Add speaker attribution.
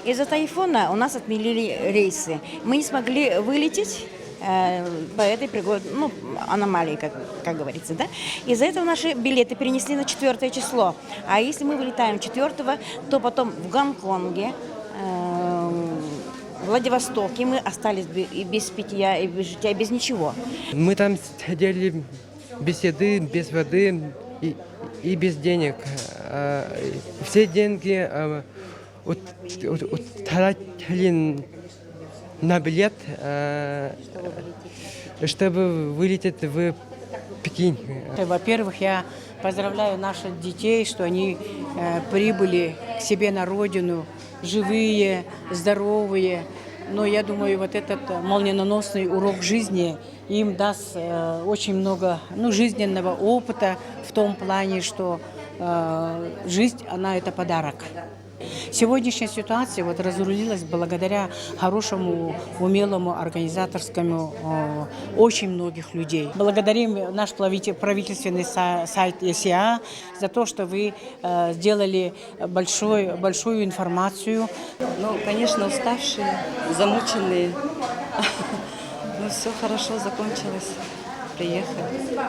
Speaker 1: Из-за тайфуна у нас отменили рейсы. Мы не смогли вылететь по этой ну, аномалии, как говорится, да. Из-за этого наши билеты перенесли на 4 число. А если мы вылетаем 4, то потом в Гонконге, в Владивостоке мы остались и без питья, и без житья, и без ничего.
Speaker 2: Мы там сидели без еды, без воды и без денег. Все деньги утратили на билет, чтобы вылететь в Пекин.
Speaker 3: Во-первых, я поздравляю наших детей, что они прибыли к себе на родину, живые, здоровые. Но я думаю, вот этот молниеносный урок жизни им даст очень много жизненного опыта в том плане, что жизнь, она это подарок. Сегодняшняя ситуация вот разрулилась благодаря хорошему, умелому, организаторскому очень многих людей. Благодарим наш правительственный сайт ЕСИА за то, что вы сделали большую информацию.
Speaker 4: Ну, конечно, уставшие, замученные. Но все хорошо закончилось. Приехали.